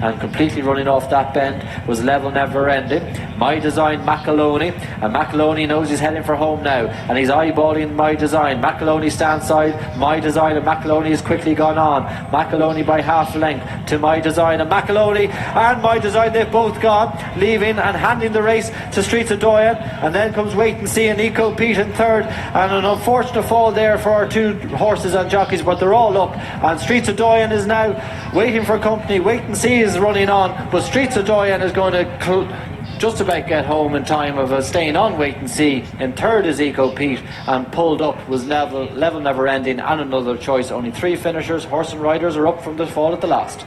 and completely running off that bend was Level Never Ending. My Design McAloney, and McAloney knows he's heading for home now, and he's eyeballing My Design. McAloney stands side, My Design, and McAloney has quickly gone on. McAloney by half a length to My Design, and McAloney and My Design, they've both gone, leaving and handing the race to Streets of Doyen, and then comes Wait and See and Eco Pete in third, and an unfortunate fall there for our two horses and jockeys, but they're all up, and Streets of Doyen is now waiting for company. Wait and See is running on, but Streets of Doyen is going to just about get home in time of staying on Wait and See. In third is Eco Pete, and pulled up was Level Never Ending and Another Choice. Only 3 finishers, horse and riders, are up from the fall at the last.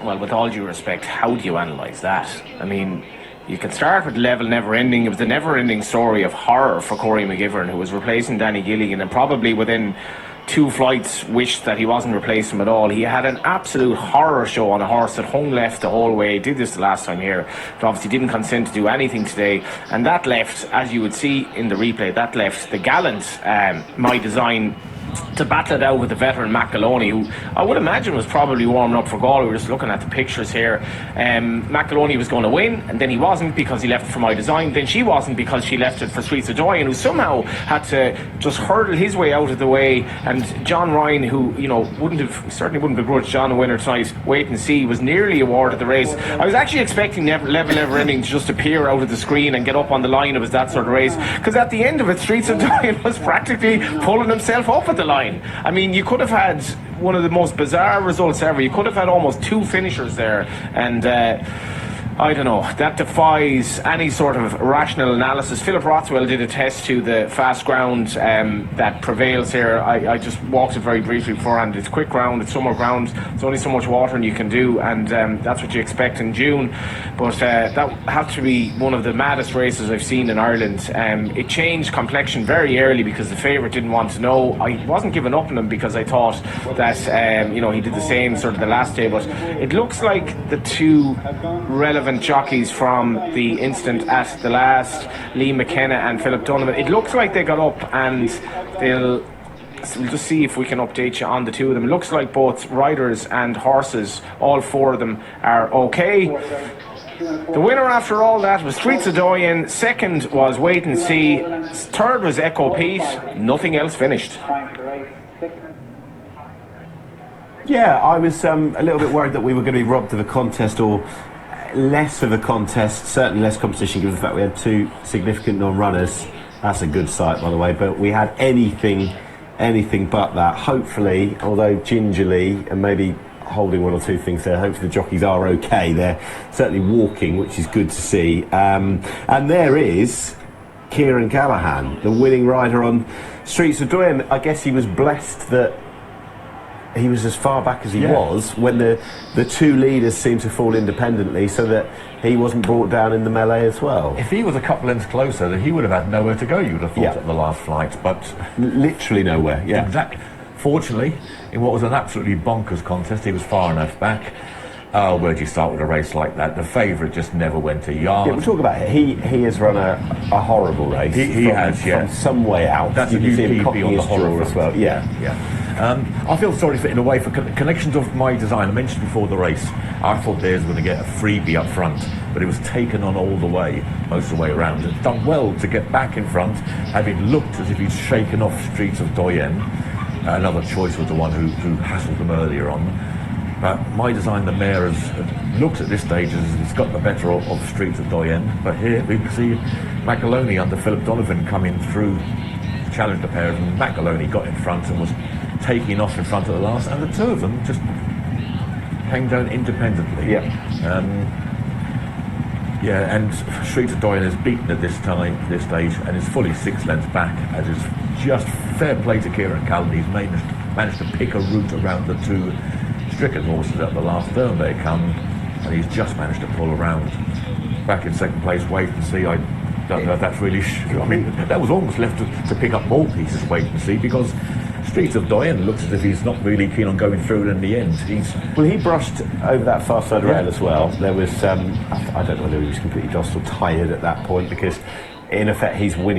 Well, with all due respect, how do you analyse that? I mean, you can start with Level Never Ending. It was the never-ending story of horror for Corey McGivern, who was replacing Danny Gilligan, and probably within 2 flights wished that he wasn't replacing him at all. He had an absolute horror show on a horse that hung left the whole way. He did this the last time here, but obviously didn't consent to do anything today, and that left, as you would see in the replay, that left the gallant My Design to battle it out with the veteran McAloney, who I would imagine was probably warming up for Galway. We're just looking at the pictures here. McAloney was going to win, and then he wasn't because he left it for My Design. Then she wasn't because she left it for Streets of Doyen, who somehow had to just hurdle his way out of the way. And John Ryan, who, you know, certainly wouldn't begrudge John a winner tonight, Wait and See, was nearly awarded the race. I was actually expecting Level Never Ending to just appear out of the screen and get up on the line. It was that sort of race, because at the end of it, Streets of Doyen was practically pulling himself up at the line. I mean, you could have had one of the most bizarre results ever. You could have had almost 2 finishers there, and I don't know, that defies any sort of rational analysis. Philip Rothwell did a test to the fast ground that prevails here. I just walked it very briefly beforehand. It's quick ground, it's summer ground, there's only so much watering you can do, and that's what you expect in June. But that had to be one of the maddest races I've seen in Ireland. It changed complexion very early because the favourite didn't want to know. I wasn't giving up on him because I thought that you know, he did the same sort of the last day, but it looks like the 2 relevant jockeys from the incident at the last, Lee McKenna and Philip Donovan, it looks like they got up, and we'll just see if we can update you on the 2 of them. It looks like both riders and horses, all 4 of them, are okay. The winner after all that was Streets of Doyen, second was Wait and See, third was Echo Pete, nothing else finished. Yeah, I was a little bit worried that we were going to be robbed of a contest, or less of a contest, certainly less competition, given the fact we had 2 significant non-runners. That's a good sight, by the way, but we had anything but that. Hopefully, although gingerly and maybe holding 1 or 2 things there, hopefully the jockeys are okay. They're certainly walking, which is good to see. And there is Kieran Callahan, the winning rider on Streets of Doyen. I guess he was blessed that he was as far back as he was when the 2 leaders seemed to fall independently, so that he wasn't brought down in the melee as well. If he was a couple lengths closer, he would have had nowhere to go, you would have thought, at the last flight. But literally nowhere. Exactly. Fortunately, in what was an absolutely bonkers contest, he was far enough back. Oh, where do you start with a race like that? The favourite just never went a yard. Yeah, we'll talk about it. He has run a horrible race. He has, from some way out. That's you a can see him UPP copying on the his horror draw as well. I feel sorry for, in a way, for connections of My Design. I mentioned before the race, I thought theirs was going to get a freebie up front, but it was taken on all the way, most of the way around. It's done well to get back in front, having looked as if he'd shaken off Streets of Doyen. Another Choice was the one who hassled them earlier on. But My Design, the mare, looks at this stage as it's got the better of Streets of Doyen. But here we can see McAloney under Philip Donovan coming through, challenged the pair, and McAloney got in front and was taking off in front of the last, and the 2 of them just came down independently. And Streets of Doyen is beaten at this stage, and is fully 6 lengths back, as is just fair play to Kieran Callan. He's managed to pick a route around the 2 stricken horses at the last turn they come, and he's just managed to pull around. Back in second place, Wait and See. I don't know if that's really I mean, that was almost left to pick up more pieces, Wait and See, because Streets of Doyen looks as if he's not really keen on going through it in the end. He brushed over that far side rail as well. There was I don't know whether he was completely lost or tired at that point, because in effect he's winning